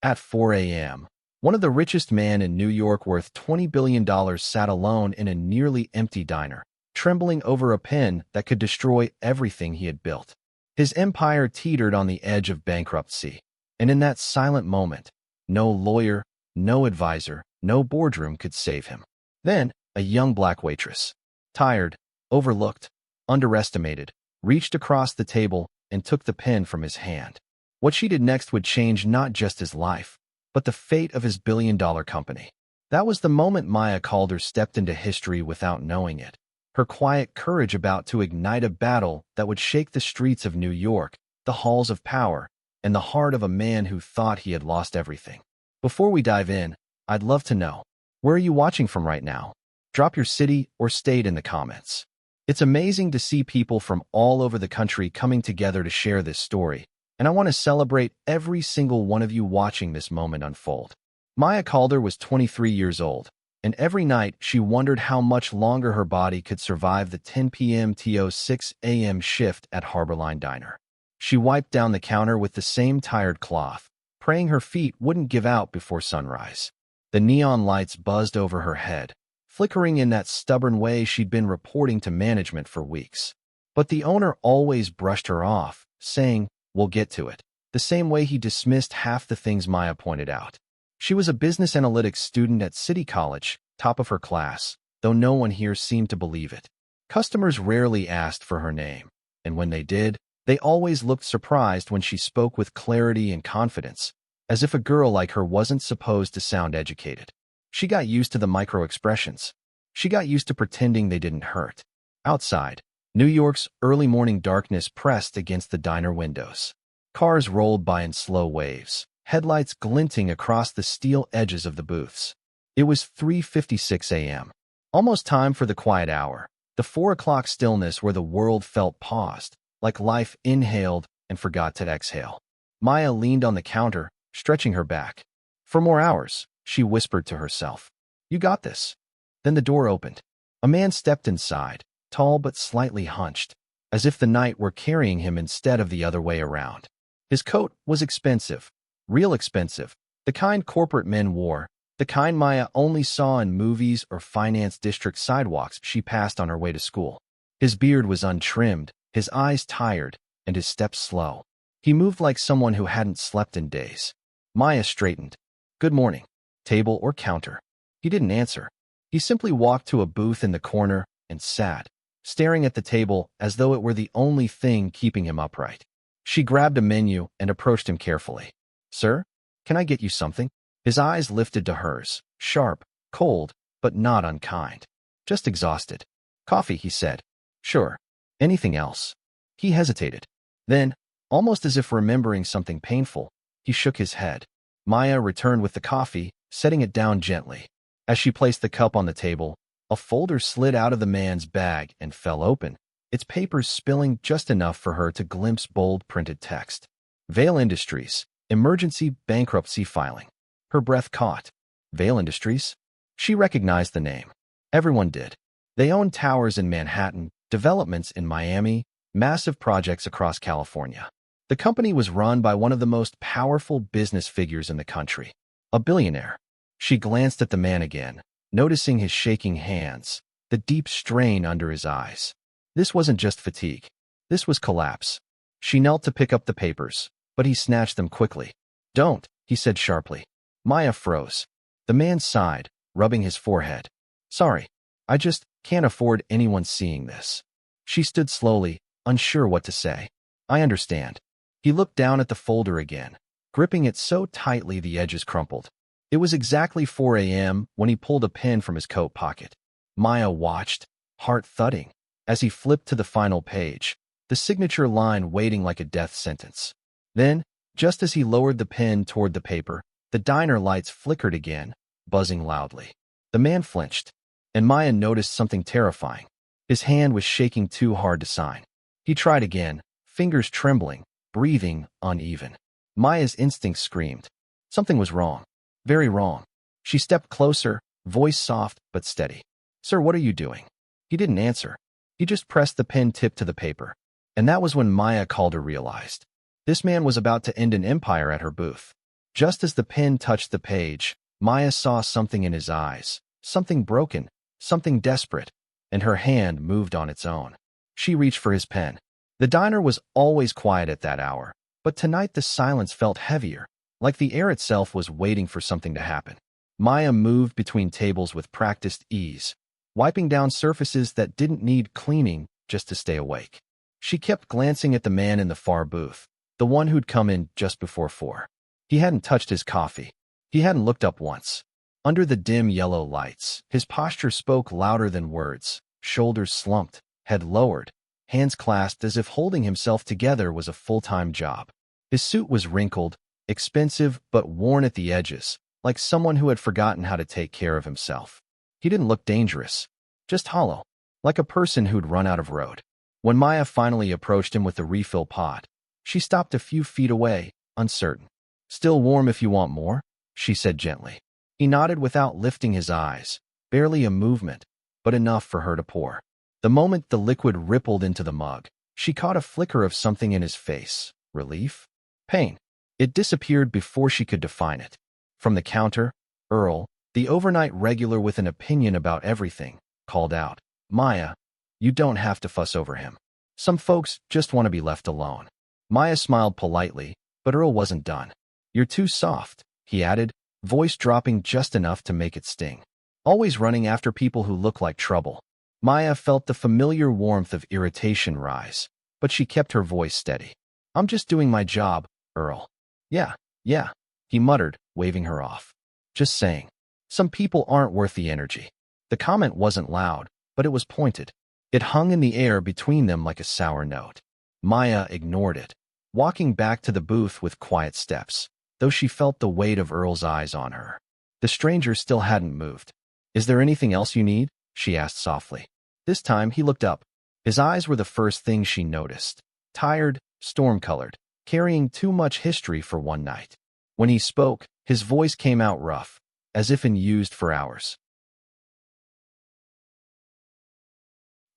At 4 a.m., one of the richest men in New York worth $20 billion sat alone in a nearly empty diner, trembling over a pen that could destroy everything he had built. His empire teetered on the edge of bankruptcy, and in that silent moment, no lawyer, no advisor, no boardroom could save him. Then, a young black waitress, tired, overlooked, underestimated, reached across the table and took the pen from his hand. What she did next would change not just his life, but the fate of his billion-dollar company. That was the moment Maya Calder stepped into history without knowing it, her quiet courage about to ignite a battle that would shake the streets of New York, the halls of power, and the heart of a man who thought he had lost everything. Before we dive in, I'd love to know, where are you watching from right now? Drop your city or state in the comments. It's amazing to see people from all over the country coming together to share this story, and I want to celebrate every single one of you watching this moment unfold. Maya Calder was 23 years old, and every night she wondered how much longer her body could survive the 10 p.m. to 6 a.m. shift at Harborline Diner. She wiped down the counter with the same tired cloth, praying her feet wouldn't give out before sunrise. The neon lights buzzed over her head, flickering in that stubborn way she'd been reporting to management for weeks. But the owner always brushed her off, saying, "We'll get to it," the same way he dismissed half the things Maya pointed out. She was a business analytics student at City College, top of her class, though no one here seemed to believe it. Customers rarely asked for her name, and when they did, they always looked surprised when she spoke with clarity and confidence, as if a girl like her wasn't supposed to sound educated. She got used to the micro-expressions. She got used to pretending they didn't hurt. Outside, New York's early morning darkness pressed against the diner windows. Cars rolled by in slow waves, headlights glinting across the steel edges of the booths. It was 3:56 a.m. Almost time for the quiet hour, the 4 o'clock stillness where the world felt paused, like life inhaled and forgot to exhale. Maya leaned on the counter, stretching her back. "For more hours," she whispered to herself. "You got this." Then the door opened. A man stepped inside, tall but slightly hunched, as if the night were carrying him instead of the other way around. His coat was expensive, real expensive, the kind corporate men wore, the kind Maya only saw in movies or finance district sidewalks she passed on her way to school. His beard was untrimmed, his eyes tired, and his steps slow. He moved like someone who hadn't slept in days. Maya straightened. "Good morning." Table or counter? He didn't answer. He simply walked to a booth in the corner and sat, staring at the table as though it were the only thing keeping him upright. She grabbed a menu and approached him carefully. "Sir, can I get you something?" His eyes lifted to hers, sharp, cold, but not unkind. "Just exhausted." "Coffee," he said. "Sure. Anything else?" He hesitated. Then, almost as if remembering something painful, he shook his head. Maya returned with the coffee, setting it down gently. As she placed the cup on the table, a folder slid out of the man's bag and fell open, its papers spilling just enough for her to glimpse bold printed text. Vail Industries, emergency bankruptcy filing. Her breath caught. Vail Industries? She recognized the name. Everyone did. They owned towers in Manhattan, developments in Miami, massive projects across California. The company was run by one of the most powerful business figures in the country, a billionaire. She glanced at the man again, noticing his shaking hands, the deep strain under his eyes. This wasn't just fatigue. This was collapse. She knelt to pick up the papers, but he snatched them quickly. "Don't," he said sharply. Maya froze. The man sighed, rubbing his forehead. "Sorry, I just can't afford anyone seeing this." She stood slowly, unsure what to say. "I understand." He looked down at the folder again, gripping it so tightly the edges crumpled. It was exactly 4 a.m. when he pulled a pen from his coat pocket. Maya watched, heart thudding, as he flipped to the final page, the signature line waiting like a death sentence. Then, just as he lowered the pen toward the paper, the diner lights flickered again, buzzing loudly. The man flinched, and Maya noticed something terrifying. His hand was shaking too hard to sign. He tried again, fingers trembling, breathing uneven. Maya's instincts screamed. Something was wrong. Very wrong. She stepped closer, voice soft but steady. "Sir, what are you doing?" He didn't answer. He just pressed the pen tip to the paper. And that was when Maya Calder realized. This man was about to end an empire at her booth. Just as the pen touched the page, Maya saw something in his eyes, something broken, something desperate, and her hand moved on its own. She reached for his pen. The diner was always quiet at that hour, but tonight the silence felt heavier, like the air itself was waiting for something to happen. Maya moved between tables with practiced ease, wiping down surfaces that didn't need cleaning just to stay awake. She kept glancing at the man in the far booth, the one who'd come in just before 4. He hadn't touched his coffee. He hadn't looked up once. Under the dim yellow lights, his posture spoke louder than words, shoulders slumped, head lowered, hands clasped as if holding himself together was a full-time job. His suit was wrinkled, expensive but worn at the edges, like someone who had forgotten how to take care of himself. He didn't look dangerous, just hollow, like a person who'd run out of road. When Maya finally approached him with the refill pot, she stopped a few feet away, uncertain. "Still warm if you want more," she said gently. He nodded without lifting his eyes, barely a movement, but enough for her to pour. The moment the liquid rippled into the mug, she caught a flicker of something in his face. Relief? Pain. It disappeared before she could define it. From the counter, Earl, the overnight regular with an opinion about everything, called out, "Maya, you don't have to fuss over him. Some folks just want to be left alone." Maya smiled politely, but Earl wasn't done. "You're too soft," he added, voice dropping just enough to make it sting. "Always running after people who look like trouble." Maya felt the familiar warmth of irritation rise, but she kept her voice steady. "I'm just doing my job, Earl." Yeah, he muttered, waving her off. "Just saying. Some people aren't worth the energy." The comment wasn't loud, but it was pointed. It hung in the air between them like a sour note. Maya ignored it, walking back to the booth with quiet steps, though she felt the weight of Earl's eyes on her. The stranger still hadn't moved. "Is there anything else you need?" she asked softly. This time he looked up. His eyes were the first thing she noticed. Tired, storm-colored, carrying too much history for one night. When he spoke, his voice came out rough, as if used for hours.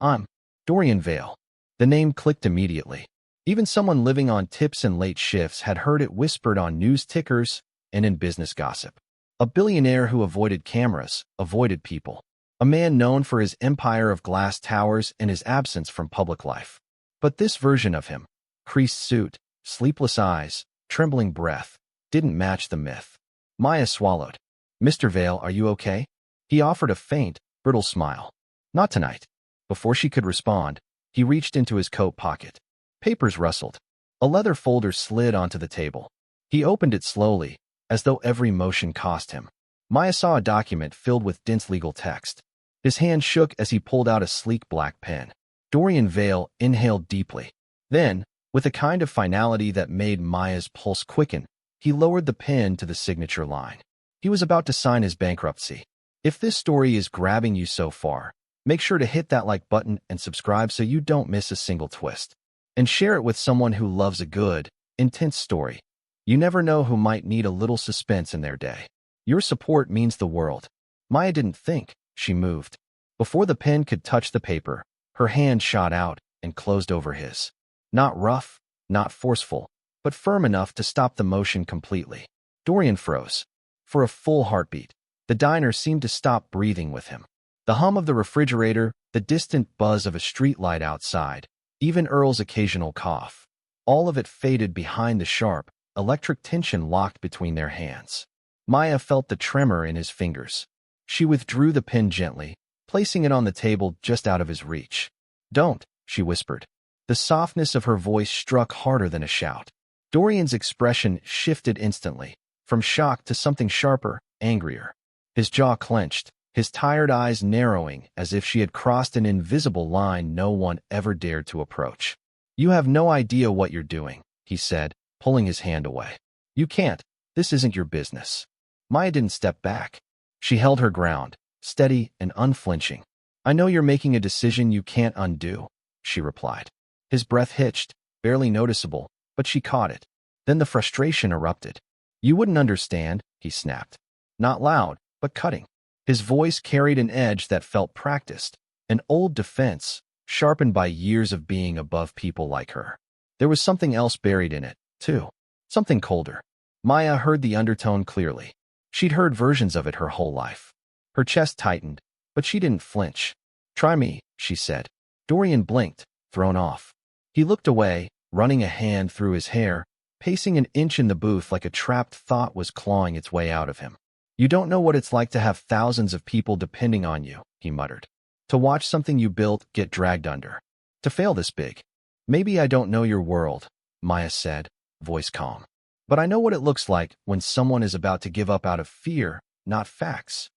"I'm Dorian Vale." The name clicked immediately. Even someone living on tips and late shifts had heard it whispered on news tickers and in business gossip. A billionaire who avoided cameras, avoided people. A man known for his empire of glass towers and his absence from public life. But this version of him, creased suit, sleepless eyes, trembling breath, didn't match the myth. Maya swallowed. "Mr. Vale, are you okay?" He offered a faint, brittle smile. "Not tonight." Before she could respond, he reached into his coat pocket. Papers rustled. A leather folder slid onto the table. He opened it slowly, as though every motion cost him. Maya saw a document filled with dense legal text. His hand shook as he pulled out a sleek black pen. Dorian Vale inhaled deeply. Then, with a kind of finality that made Maya's pulse quicken, he lowered the pen to the signature line. He was about to sign his bankruptcy. If this story is grabbing you so far, make sure to hit that like button and subscribe so you don't miss a single twist. And share it with someone who loves a good, intense story. You never know who might need a little suspense in their day. Your support means the world. Maya didn't think, she moved. Before the pen could touch the paper, her hand shot out and closed over his. Not rough, not forceful, but firm enough to stop the motion completely. Dorian froze. For a full heartbeat, the diner seemed to stop breathing with him. The hum of the refrigerator, the distant buzz of a streetlight outside, even Earl's occasional cough. All of it faded behind the sharp, electric tension locked between their hands. Maya felt the tremor in his fingers. She withdrew the pen gently, placing it on the table just out of his reach. "Don't," she whispered. The softness of her voice struck harder than a shout. Dorian's expression shifted instantly, from shock to something sharper, angrier. His jaw clenched, his tired eyes narrowing as if she had crossed an invisible line no one ever dared to approach. "You have no idea what you're doing," he said, pulling his hand away. "You can't. This isn't your business." Maya didn't step back. She held her ground, steady and unflinching. "I know you're making a decision you can't undo," she replied. His breath hitched, barely noticeable, but she caught it. Then the frustration erupted. "You wouldn't understand," he snapped. Not loud, but cutting. His voice carried an edge that felt practiced, an old defense, sharpened by years of being above people like her. There was something else buried in it, too. Something colder. Maya heard the undertone clearly. She'd heard versions of it her whole life. Her chest tightened, but she didn't flinch. "Try me," she said. Dorian blinked, thrown off. He looked away, running a hand through his hair, pacing an inch in the booth like a trapped thought was clawing its way out of him. "You don't know what it's like to have thousands of people depending on you," he muttered. "To watch something you built get dragged under. To fail this big." "Maybe I don't know your world," Maya said, voice calm. "But I know what it looks like when someone is about to give up out of fear, not facts."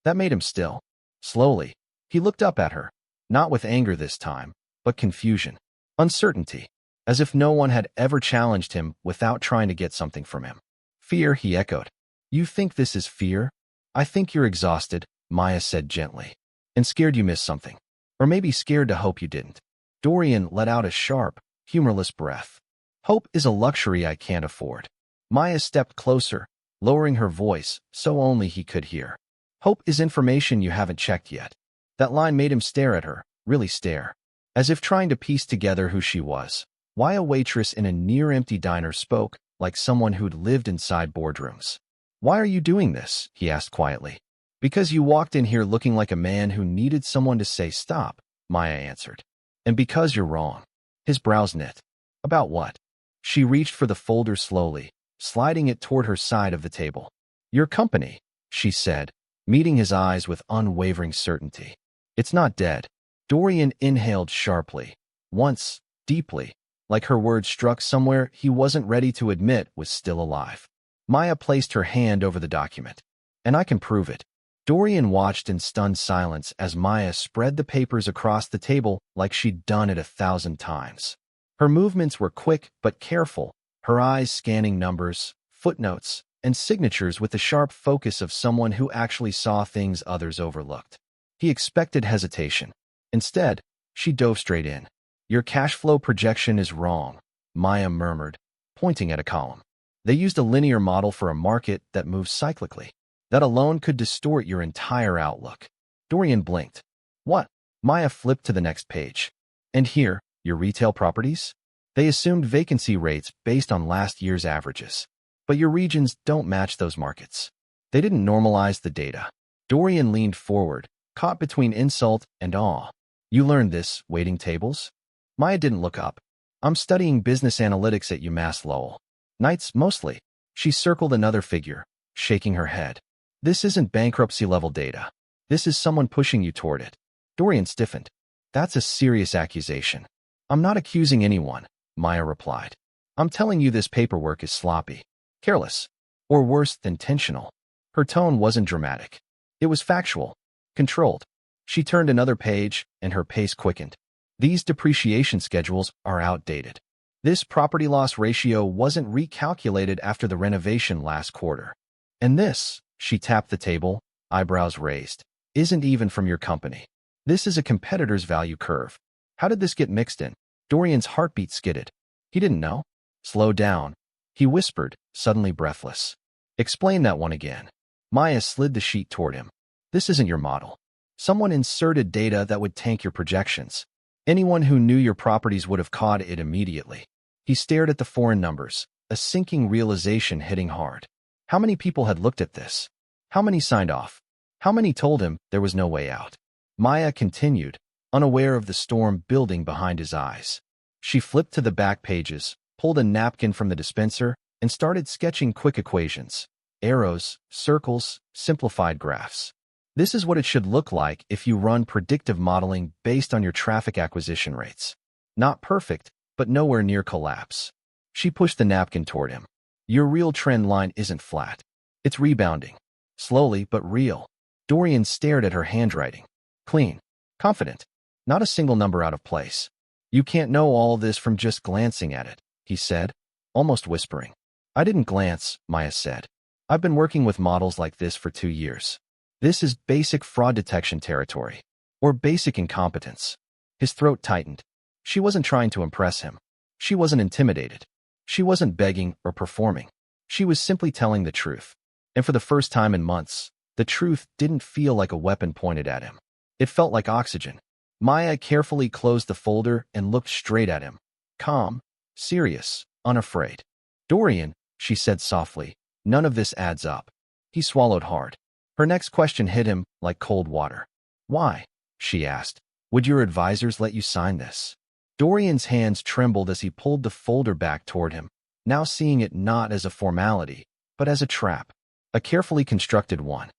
That made him still. Slowly, he looked up at her, not with anger this time, but confusion, uncertainty, as if no one had ever challenged him without trying to get something from him. "Fear," he echoed. "You think this is fear?" "I think you're exhausted," Maya said gently, "and scared you missed something. Or maybe scared to hope you didn't." Dorian let out a sharp, humorless breath. "Hope is a luxury I can't afford." Maya stepped closer, lowering her voice so only he could hear. "Hope is information you haven't checked yet." That line made him stare at her, really stare, as if trying to piece together who she was. Why a waitress in a near-empty diner spoke like someone who'd lived inside boardrooms. "Why are you doing this?" he asked quietly. "Because you walked in here looking like a man who needed someone to say stop," Maya answered. "And because you're wrong." His brows knit. "About what?" She reached for the folder slowly, sliding it toward her side of the table. "Your company," she said, meeting his eyes with unwavering certainty. "It's not dead." Dorian inhaled sharply, once, deeply, like her words struck somewhere he wasn't ready to admit was still alive. Maya placed her hand over the document. "And I can prove it." Dorian watched in stunned silence as Maya spread the papers across the table like she'd done it 1,000 times. Her movements were quick but careful, her eyes scanning numbers, footnotes, and signatures with the sharp focus of someone who actually saw things others overlooked. He expected hesitation. Instead, she dove straight in. "Your cash flow projection is wrong," Maya murmured, pointing at a column. "They used a linear model for a market that moves cyclically. That alone could distort your entire outlook." Dorian blinked. "What?" Maya flipped to the next page. "And here, your retail properties? They assumed vacancy rates based on last year's averages. But your regions don't match those markets. They didn't normalize the data." Dorian leaned forward, caught between insult and awe. "You learned this, waiting tables?" Maya didn't look up. "I'm studying business analytics at UMass Lowell. Nights, mostly." She circled another figure, shaking her head. "This isn't bankruptcy-level data. This is someone pushing you toward it." Dorian stiffened. "That's a serious accusation." "I'm not accusing anyone," Maya replied. "I'm telling you this paperwork is sloppy, careless, or worse, intentional." Her tone wasn't dramatic. It was factual, controlled. She turned another page, and her pace quickened. "These depreciation schedules are outdated. This property loss ratio wasn't recalculated after the renovation last quarter. And this," she tapped the table, eyebrows raised, "isn't even from your company. This is a competitor's value curve. How did this get mixed in?" Dorian's heartbeat skidded. He didn't know. "Slow down," he whispered, suddenly breathless. "Explain that one again." Maya slid the sheet toward him. "This isn't your model. Someone inserted data that would tank your projections. Anyone who knew your properties would have caught it immediately." He stared at the foreign numbers, a sinking realization hitting hard. How many people had looked at this? How many signed off? How many told him there was no way out? Maya continued, unaware of the storm building behind his eyes. She flipped to the back pages, pulled a napkin from the dispenser, and started sketching quick equations. Arrows, circles, simplified graphs. "This is what it should look like if you run predictive modeling based on your traffic acquisition rates. Not perfect, but nowhere near collapse." She pushed the napkin toward him. "Your real trend line isn't flat. It's rebounding. Slowly, but real." Dorian stared at her handwriting. Clean. Confident. Not a single number out of place. "You can't know all this from just glancing at it," he said, almost whispering. "I didn't glance," Maya said. "I've been working with models like this for 2 years. This is basic fraud detection territory. Or basic incompetence." His throat tightened. She wasn't trying to impress him. She wasn't intimidated. She wasn't begging or performing. She was simply telling the truth. And for the first time in months, the truth didn't feel like a weapon pointed at him. It felt like oxygen. Maya carefully closed the folder and looked straight at him. Calm, serious, unafraid. "Dorian, she said softly. None of this adds up. He swallowed hard. Her next question hit him like cold water. Why? She asked. Would your advisors let you sign this? Dorian's hands trembled as he pulled the folder back toward him, now seeing it not as a formality, but as a trap. A carefully constructed one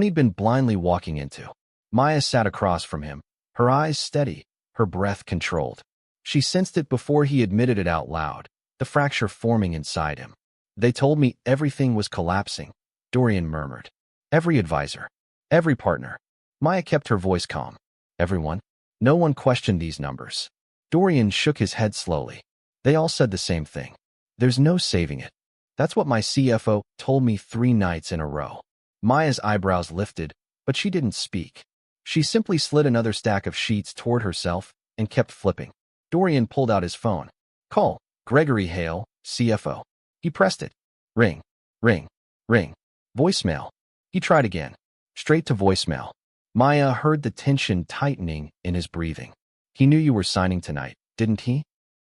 he'd been blindly walking into. Maya sat across from him, her eyes steady, her breath controlled. She sensed it before he admitted it out loud, the fracture forming inside him. They told me everything was collapsing, Dorian murmured. Every advisor, every partner. Maya kept her voice calm. Everyone? No one questioned these numbers. Dorian shook his head slowly. They all said the same thing. There's no saving it. That's what my CFO told me 3 nights in a row. Maya's eyebrows lifted, but she didn't speak. She simply slid another stack of sheets toward herself and kept flipping. Dorian pulled out his phone. Call. Gregory Hale, CFO. He pressed it. Ring. Ring. Ring. Voicemail. He tried again. Straight to voicemail. Maya heard the tension tightening in his breathing. He knew you were signing tonight, didn't he?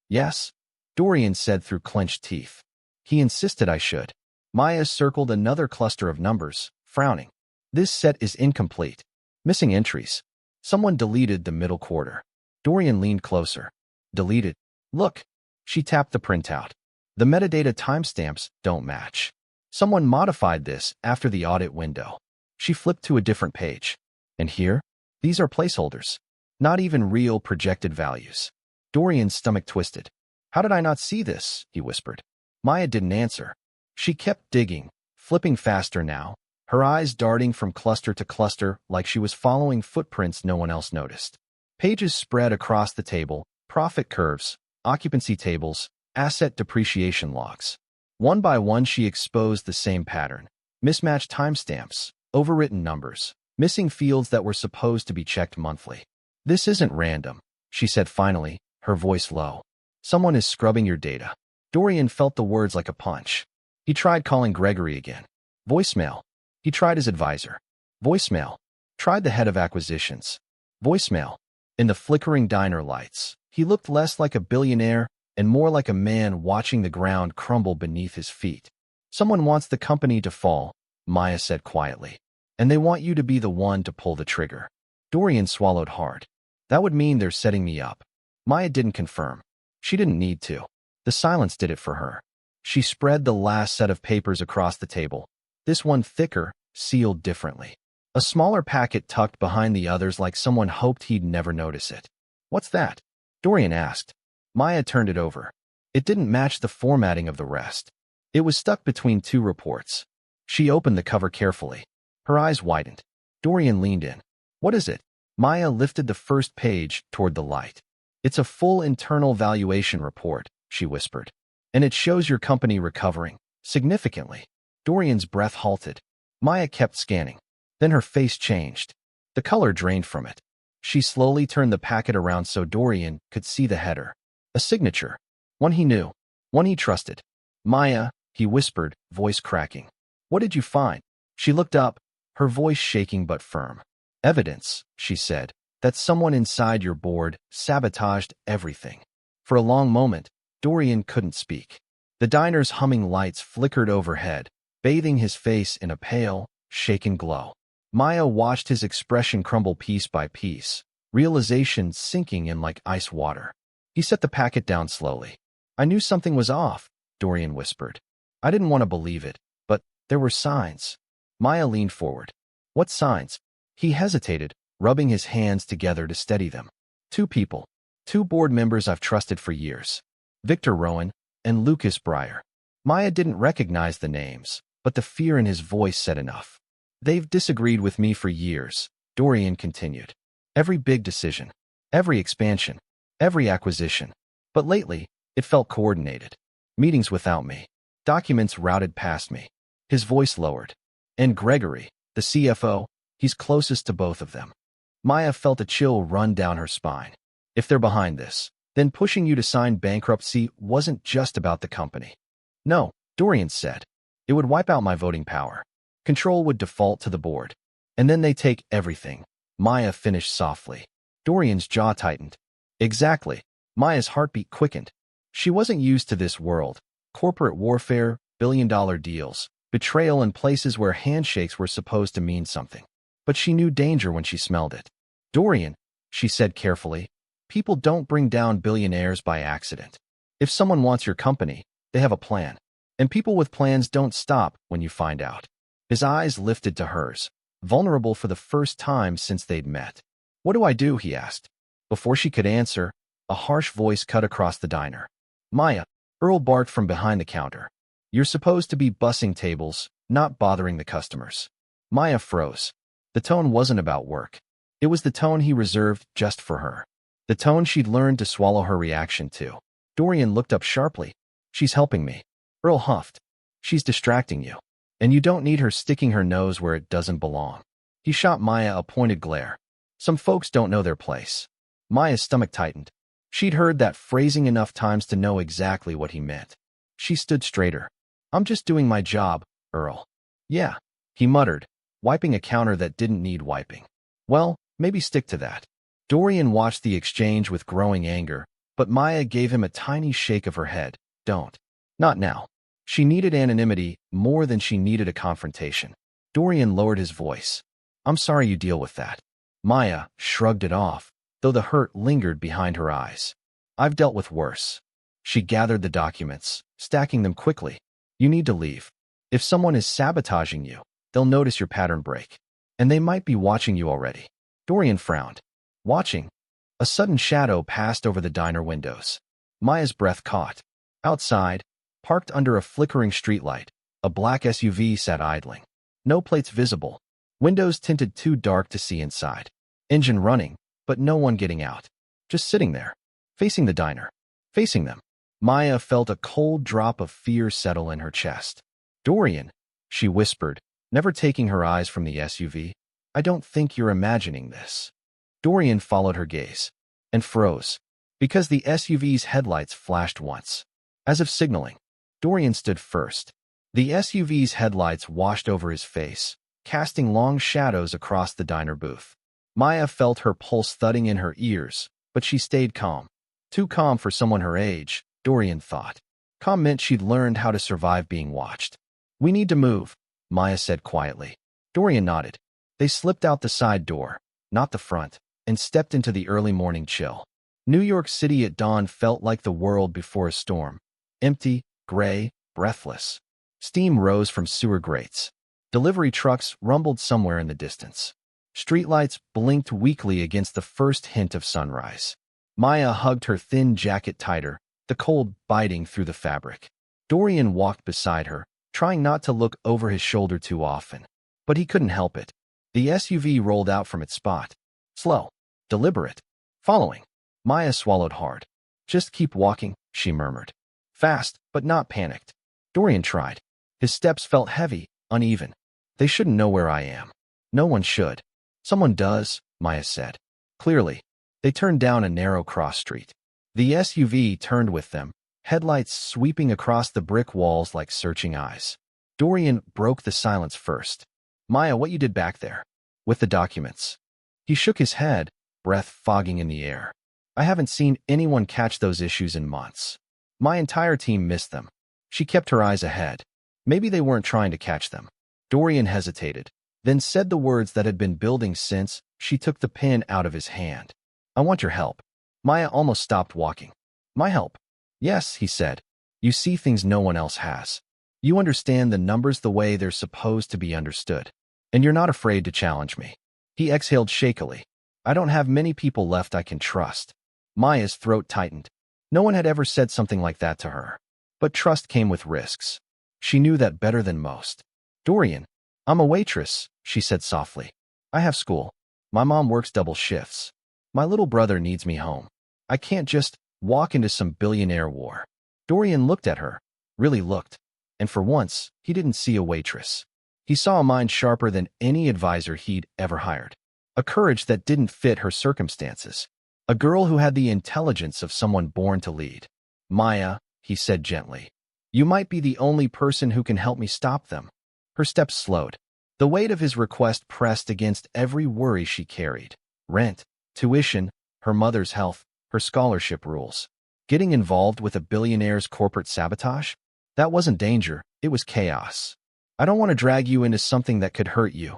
Yes, Dorian said through clenched teeth. He insisted I should. Maya circled another cluster of numbers, frowning. This set is incomplete. Missing entries. Someone deleted the middle quarter. Dorian leaned closer. Deleted. Look. She tapped the printout. The metadata timestamps don't match. Someone modified this after the audit window. She flipped to a different page. And here? These are placeholders. Not even real projected values. Dorian's stomach twisted. How did I not see this? He whispered. Maya didn't answer. She kept digging, flipping faster now, her eyes darting from cluster to cluster like she was following footprints no one else noticed. Pages spread across the table, profit curves, occupancy tables, asset depreciation logs. One by one she exposed the same pattern. Mismatched timestamps, overwritten numbers, missing fields that were supposed to be checked monthly. This isn't random, she said finally, her voice low. Someone is scrubbing your data. Dorian felt the words like a punch. He tried calling Gregory again. Voicemail. He tried his advisor. Voicemail. Tried the head of acquisitions. Voicemail. In the flickering diner lights, he looked less like a billionaire and more like a man watching the ground crumble beneath his feet. Someone wants the company to fall, Maya said quietly. And they want you to be the one to pull the trigger. Dorian swallowed hard. That would mean they're setting me up. Maya didn't confirm. She didn't need to. The silence did it for her. She spread the last set of papers across the table. This one thicker, sealed differently. A smaller packet tucked behind the others like someone hoped he'd never notice it. What's that? Dorian asked. Maya turned it over. It didn't match the formatting of the rest. It was stuck between 2 reports. She opened the cover carefully. Her eyes widened. Dorian leaned in. What is it? Maya lifted the first page toward the light. It's a full internal valuation report, she whispered. And it shows your company recovering, significantly. Dorian's breath halted. Maya kept scanning. Then her face changed. The color drained from it. She slowly turned the packet around so Dorian could see the header. A signature. One he knew. One he trusted. Maya, he whispered, voice cracking. What did you find? She looked up, her voice shaking but firm. Evidence, she said, that someone inside your board sabotaged everything. For a long moment, Dorian couldn't speak. The diner's humming lights flickered overhead, bathing his face in a pale, shaken glow. Maya watched his expression crumble piece by piece, realization sinking in like ice water. He set the packet down slowly. I knew something was off, Dorian whispered. I didn't want to believe it, but there were signs. Maya leaned forward. What signs? He hesitated, rubbing his hands together to steady them. 2 people. 2 board members I've trusted for years. Victor Rowan and Lucas Breyer. Maya didn't recognize the names, but the fear in his voice said enough. They've disagreed with me for years, Dorian continued. Every big decision, every expansion, every acquisition. But lately, it felt coordinated. Meetings without me. Documents routed past me. His voice lowered. And Gregory, the CFO, he's closest to both of them. Maya felt a chill run down her spine. If they're behind this, then pushing you to sign bankruptcy wasn't just about the company. No, Dorian said. It would wipe out my voting power. Control would default to the board. And then they take everything. Maya finished softly. Dorian's jaw tightened. Exactly. Maya's heartbeat quickened. She wasn't used to this world. Corporate warfare, billion-dollar deals, betrayal in places where handshakes were supposed to mean something. But she knew danger when she smelled it. Dorian, she said carefully, people don't bring down billionaires by accident. If someone wants your company, they have a plan. And people with plans don't stop when you find out. His eyes lifted to hers, vulnerable for the first time since they'd met. What do I do? He asked. Before she could answer, a harsh voice cut across the diner. Maya, Earl barked from behind the counter. You're supposed to be bussing tables, not bothering the customers. Maya froze. The tone wasn't about work. It was the tone he reserved just for her. The tone she'd learned to swallow her reaction to. Dorian looked up sharply. She's helping me. Earl huffed. She's distracting you. And you don't need her sticking her nose where it doesn't belong. He shot Maya a pointed glare. Some folks don't know their place. Maya's stomach tightened. She'd heard that phrasing enough times to know exactly what he meant. She stood straighter. I'm just doing my job, Earl. Yeah, he muttered, wiping a counter that didn't need wiping. Well, maybe stick to that. Dorian watched the exchange with growing anger, but Maya gave him a tiny shake of her head. Don't. Not now. She needed anonymity more than she needed a confrontation. Dorian lowered his voice. I'm sorry you deal with that. Maya shrugged it off, though the hurt lingered behind her eyes. I've dealt with worse. She gathered the documents, stacking them quickly. You need to leave. If someone is sabotaging you, they'll notice your pattern break. And they might be watching you already. Dorian frowned. Watching? A sudden shadow passed over the diner windows. Maya's breath caught. Outside, parked under a flickering streetlight, a black SUV sat idling. No plates visible. Windows tinted too dark to see inside. Engine running, but no one getting out. Just sitting there, facing the diner, facing them. Maya felt a cold drop of fear settle in her chest. Dorian, she whispered, never taking her eyes from the SUV. I don't think you're imagining this. Dorian followed her gaze and froze because the SUV's headlights flashed once, as if signaling. Dorian stood first. The SUV's headlights washed over his face, casting long shadows across the diner booth. Maya felt her pulse thudding in her ears, but she stayed calm. Too calm for someone her age, Dorian thought. Calm meant she'd learned how to survive being watched. We need to move, Maya said quietly. Dorian nodded. They slipped out the side door, not the front, and stepped into the early morning chill. New York City at dawn felt like the world before a storm. Empty, gray, breathless. Steam rose from sewer grates. Delivery trucks rumbled somewhere in the distance. Streetlights blinked weakly against the first hint of sunrise. Maya hugged her thin jacket tighter, the cold biting through the fabric. Dorian walked beside her, trying not to look over his shoulder too often. But he couldn't help it. The SUV rolled out from its spot. Slow, deliberate, following. Maya swallowed hard. Just keep walking, she murmured. Fast, but not panicked. Dorian tried. His steps felt heavy, uneven. They shouldn't know where I am. No one should. Someone does, Maya said. Clearly. They turned down a narrow cross street. The SUV turned with them, headlights sweeping across the brick walls like searching eyes. Dorian broke the silence first. Maya, what you did back there? With the documents. He shook his head, breath fogging in the air. I haven't seen anyone catch those issues in months. My entire team missed them. She kept her eyes ahead. Maybe they weren't trying to catch them. Dorian hesitated, then said the words that had been building since she took the pen out of his hand. I want your help. Maya almost stopped walking. My help? Yes, he said. You see things no one else has. You understand the numbers the way they're supposed to be understood. And you're not afraid to challenge me. He exhaled shakily. I don't have many people left I can trust. Maya's throat tightened. No one had ever said something like that to her. But trust came with risks. She knew that better than most. Dorian, I'm a waitress, she said softly. I have school. My mom works double shifts. My little brother needs me home. I can't just walk into some billionaire war. Dorian looked at her, really looked. And for once, he didn't see a waitress. He saw a mind sharper than any advisor he'd ever hired. A courage that didn't fit her circumstances. A girl who had the intelligence of someone born to lead. Maya, he said gently. You might be the only person who can help me stop them. Her steps slowed. The weight of his request pressed against every worry she carried. Rent, tuition, her mother's health, her scholarship rules. Getting involved with a billionaire's corporate sabotage? That wasn't danger, It was chaos. I don't want to drag you into something that could hurt you,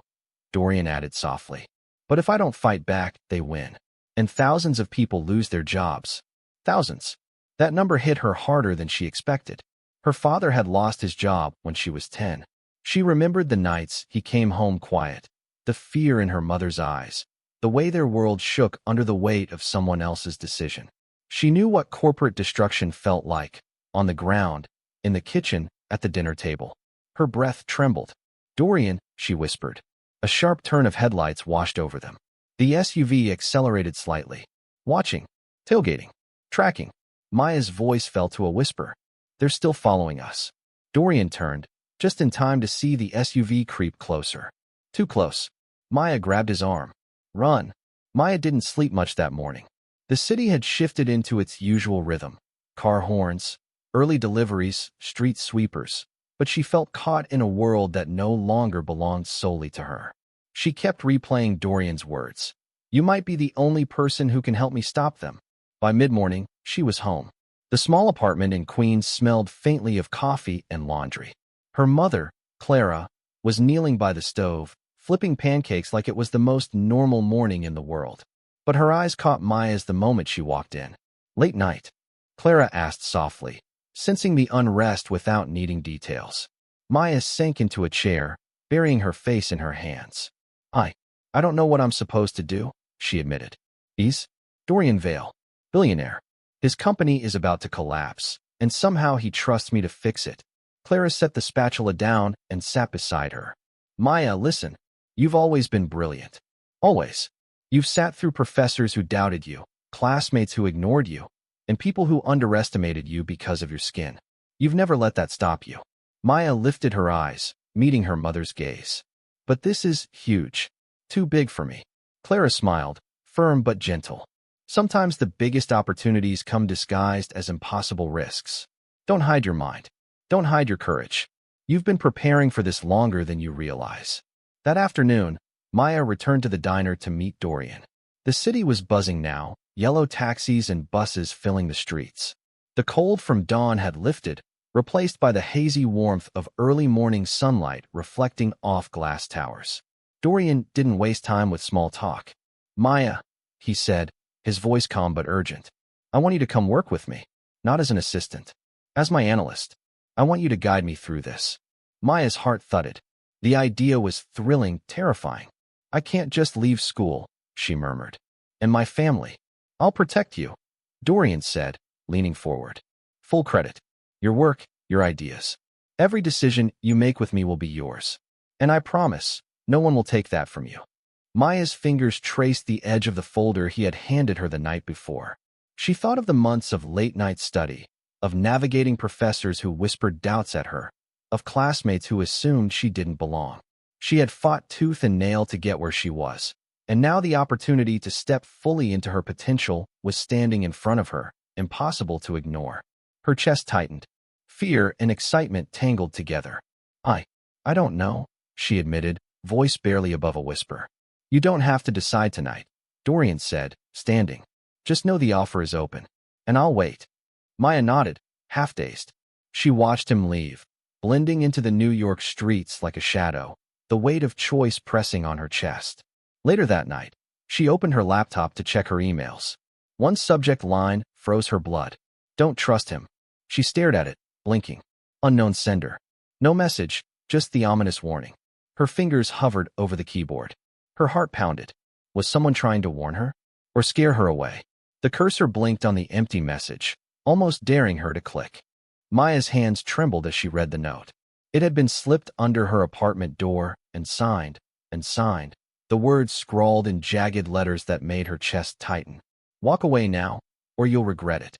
Dorian added softly. But if I don't fight back, they win. And thousands of people lose their jobs. Thousands. That number hit her harder than she expected. Her father had lost his job when she was 10. She remembered the nights he came home quiet, the fear in her mother's eyes, the way their world shook under the weight of someone else's decision. She knew what corporate destruction felt like, on the ground, in the kitchen, at the dinner table. Her breath trembled. Dorian, she whispered. A sharp turn of headlights washed over them. The SUV accelerated slightly. Watching. Tailgating. Tracking. Maya's voice fell to a whisper. They're still following us. Dorian turned, just in time to see the SUV creep closer. Too close. Maya grabbed his arm. Run. Maya didn't sleep much that morning. The city had shifted into its usual rhythm. Car horns, early deliveries, street sweepers. But she felt caught in a world that no longer belonged solely to her. She kept replaying Dorian's words. You might be the only person who can help me stop them. By mid-morning, she was home. The small apartment in Queens smelled faintly of coffee and laundry. Her mother, Clara, was kneeling by the stove, flipping pancakes like it was the most normal morning in the world. But her eyes caught Maya's the moment she walked in. Late night? Clara asked softly, sensing the unrest without needing details. Maya sank into a chair, burying her face in her hands. I don't know what I'm supposed to do, she admitted. He's Dorian Vale, billionaire. His company is about to collapse, and somehow he trusts me to fix it. Clara set the spatula down and sat beside her. Maya, listen. You've always been brilliant. Always. You've sat through professors who doubted you, classmates who ignored you, and people who underestimated you because of your skin. You've never let that stop you. Maya lifted her eyes, meeting her mother's gaze. But this is huge. Too big for me. Clara smiled, firm but gentle. Sometimes the biggest opportunities come disguised as impossible risks. Don't hide your mind. Don't hide your courage. You've been preparing for this longer than you realize. That afternoon, Maya returned to the diner to meet Dorian. The city was buzzing now, yellow taxis and buses filling the streets. The cold from dawn had lifted, replaced by the hazy warmth of early morning sunlight reflecting off glass towers. Dorian didn't waste time with small talk. Maya, he said, his voice calm but urgent. I want you to come work with me, not as an assistant. As my analyst. I want you to guide me through this. Maya's heart thudded. The idea was thrilling, terrifying. I can't just leave school, she murmured. And my family. I'll protect you, Dorian said, leaning forward. Full credit. Your work, your ideas. Every decision you make with me will be yours. And I promise, no one will take that from you. Maya's fingers traced the edge of the folder he had handed her the night before. She thought of the months of late-night study, of navigating professors who whispered doubts at her, of classmates who assumed she didn't belong. She had fought tooth and nail to get where she was, and now the opportunity to step fully into her potential was standing in front of her, impossible to ignore. Her chest tightened. Fear and excitement tangled together. I don't know, she admitted, voice barely above a whisper. You don't have to decide tonight, Dorian said, standing. Just know the offer is open, and I'll wait. Maya nodded, half-dazed. She watched him leave, blending into the New York streets like a shadow, the weight of choice pressing on her chest. Later that night, she opened her laptop to check her emails. One subject line froze her blood. Don't trust him. She stared at it, blinking. Unknown sender. No message, just the ominous warning. Her fingers hovered over the keyboard. Her heart pounded. Was someone trying to warn her? Or scare her away? The cursor blinked on the empty message, almost daring her to click. Maya's hands trembled as she read the note. It had been slipped under her apartment door and signed, the words scrawled in jagged letters that made her chest tighten. Walk away now, or you'll regret it.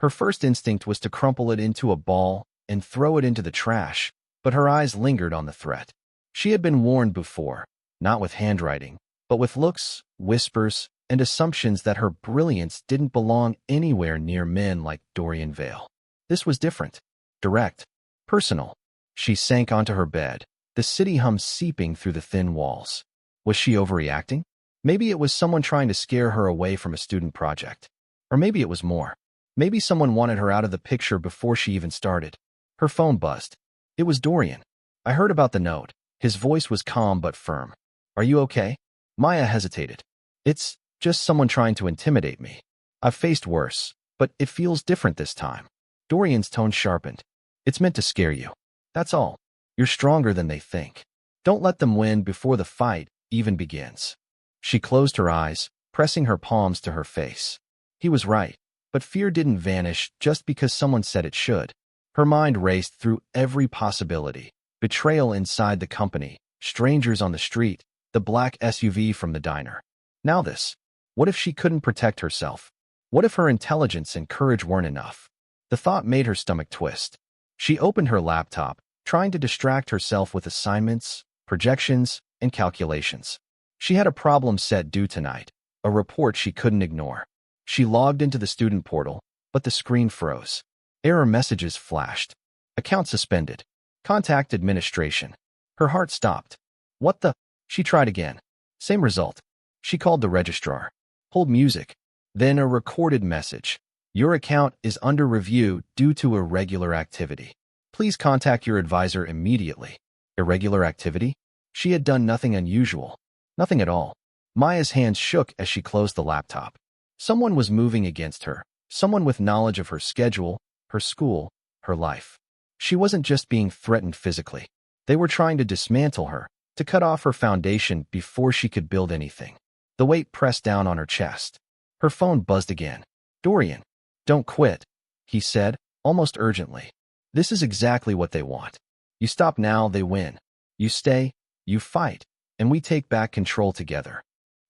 Her first instinct was to crumple it into a ball and throw it into the trash, but her eyes lingered on the threat. She had been warned before, not with handwriting, but with looks, whispers, and assumptions that her brilliance didn't belong anywhere near men like Dorian Vale. This was different, direct, personal. She sank onto her bed, the city hum seeping through the thin walls. Was she overreacting? Maybe it was someone trying to scare her away from a student project. Or maybe it was more. Maybe someone wanted her out of the picture before she even started. Her phone buzzed. It was Dorian. I heard about the note. His voice was calm but firm. Are you okay? Maya hesitated. It's just someone trying to intimidate me. I've faced worse, but it feels different this time. Dorian's tone sharpened. It's meant to scare you. That's all. You're stronger than they think. Don't let them win before the fight even begins. She closed her eyes, pressing her palms to her face. He was right, but fear didn't vanish just because someone said it should. Her mind raced through every possibility. Betrayal inside the company, strangers on the street, the black SUV from the diner. Now this. What if she couldn't protect herself? What if her intelligence and courage weren't enough? The thought made her stomach twist. She opened her laptop, trying to distract herself with assignments, projections, and calculations. She had a problem set due tonight, a report she couldn't ignore. She logged into the student portal, but the screen froze. Error messages flashed. Account suspended. Contact administration. Her heart stopped. What the? She tried again. Same result. She called the registrar. Hold music. Then a recorded message. Your account is under review due to irregular activity. Please contact your advisor immediately. Irregular activity? She had done nothing unusual. Nothing at all. Maya's hands shook as she closed the laptop. Someone was moving against her. Someone with knowledge of her schedule, her school, her life. She wasn't just being threatened physically. They were trying to dismantle her, to cut off her foundation before she could build anything. The weight pressed down on her chest. Her phone buzzed again. Dorian, don't quit, he said, almost urgently. This is exactly what they want. You stop now, they win. You stay, you fight, and we take back control together.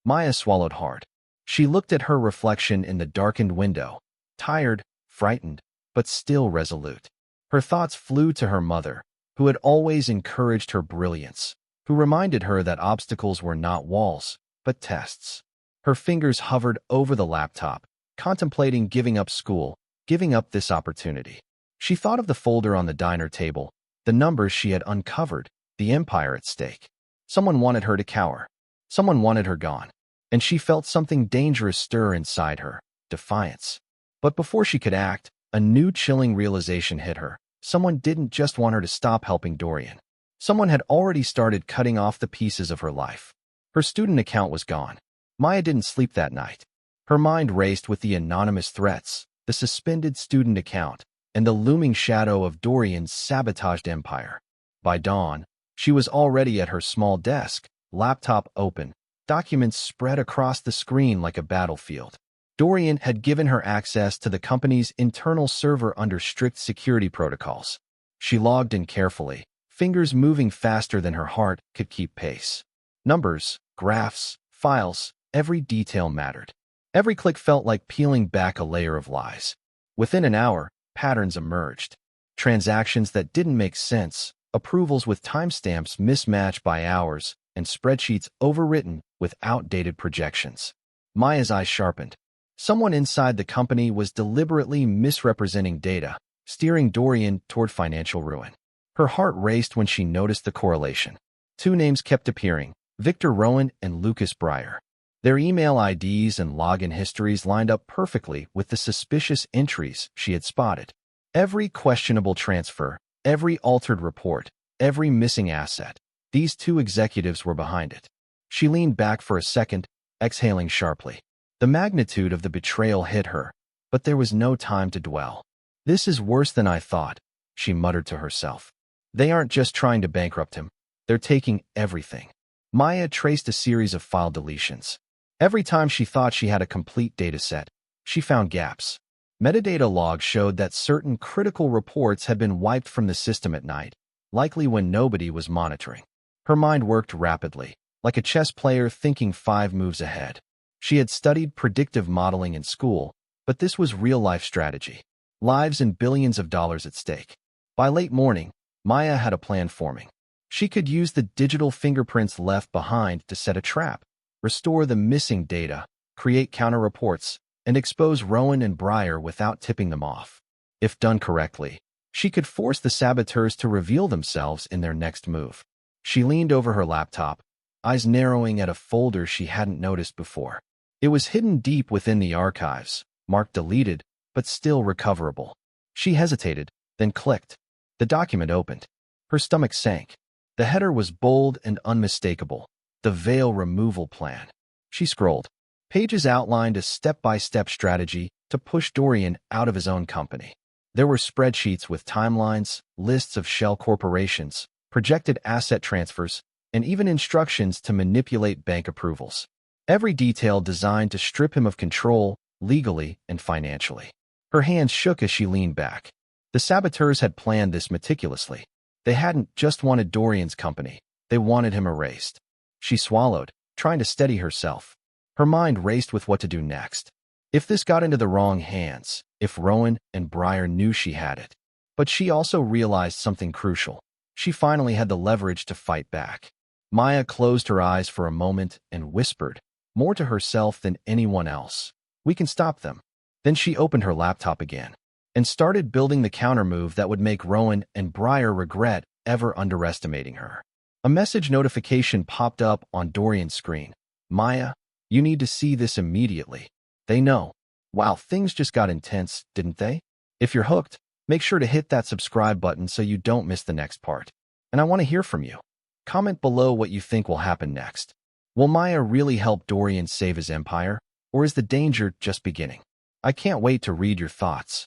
Maya swallowed hard. She looked at her reflection in the darkened window, tired, frightened, but still resolute. Her thoughts flew to her mother, who had always encouraged her brilliance, who reminded her that obstacles were not walls, but tests. Her fingers hovered over the laptop, contemplating giving up school, giving up this opportunity. She thought of the folder on the diner table, the numbers she had uncovered, the empire at stake. Someone wanted her to cower. Someone wanted her gone. And she felt something dangerous stir inside her, defiance. But before she could act, a new chilling realization hit her. Someone didn't just want her to stop helping Dorian. Someone had already started cutting off the pieces of her life. Her student account was gone. Maya didn't sleep that night. Her mind raced with the anonymous threats, the suspended student account, and the looming shadow of Dorian's sabotaged empire. By dawn, she was already at her small desk, laptop open, documents spread across the screen like a battlefield. Dorian had given her access to the company's internal server under strict security protocols. She logged in carefully, fingers moving faster than her heart could keep pace. Numbers, graphs, files, every detail mattered. Every click felt like peeling back a layer of lies. Within an hour, patterns emerged. Transactions that didn't make sense, approvals with timestamps mismatched by hours, and spreadsheets overwritten with outdated projections. Maya's eyes sharpened. Someone inside the company was deliberately misrepresenting data, steering Dorian toward financial ruin. Her heart raced when she noticed the correlation. Two names kept appearing, Victor Rowan and Lucas Breyer. Their email IDs and login histories lined up perfectly with the suspicious entries she had spotted. Every questionable transfer, every altered report, every missing asset, these two executives were behind it. She leaned back for a second, exhaling sharply. The magnitude of the betrayal hit her, but there was no time to dwell. This is worse than I thought, she muttered to herself. They aren't just trying to bankrupt him. They're taking everything. Maya traced a series of file deletions. Every time she thought she had a complete data set, she found gaps. Metadata logs showed that certain critical reports had been wiped from the system at night, likely when nobody was monitoring. Her mind worked rapidly, like a chess player thinking 5 moves ahead. She had studied predictive modeling in school, but this was real-life strategy. Lives and billions of dollars at stake. By late morning, Maya had a plan forming. She could use the digital fingerprints left behind to set a trap, restore the missing data, create counter-reports, and expose Rowan and Breyer without tipping them off. If done correctly, she could force the saboteurs to reveal themselves in their next move. She leaned over her laptop, eyes narrowing at a folder she hadn't noticed before. It was hidden deep within the archives, marked deleted, but still recoverable. She hesitated, then clicked. The document opened. Her stomach sank. The header was bold and unmistakable. The veil removal plan. She scrolled. Pages outlined a step-by-step strategy to push Dorian out of his own company. There were spreadsheets with timelines, lists of shell corporations, projected asset transfers, and even instructions to manipulate bank approvals. Every detail designed to strip him of control, legally and financially. Her hands shook as she leaned back. The saboteurs had planned this meticulously. They hadn't just wanted Dorian's company. They wanted him erased. She swallowed, trying to steady herself. Her mind raced with what to do next. If this got into the wrong hands, if Rowan and Breyer knew she had it. But she also realized something crucial. She finally had the leverage to fight back. Maya closed her eyes for a moment and whispered, more to herself than anyone else. We can stop them. Then she opened her laptop again and started building the countermove that would make Rowan and Breyer regret ever underestimating her. A message notification popped up on Dorian's screen. Maya, you need to see this immediately. They know. Wow, things just got intense, didn't they? If you're hooked, make sure to hit that subscribe button so you don't miss the next part. And I want to hear from you. Comment below what you think will happen next. Will Maya really help Dorian save his empire, or is the danger just beginning? I can't wait to read your thoughts.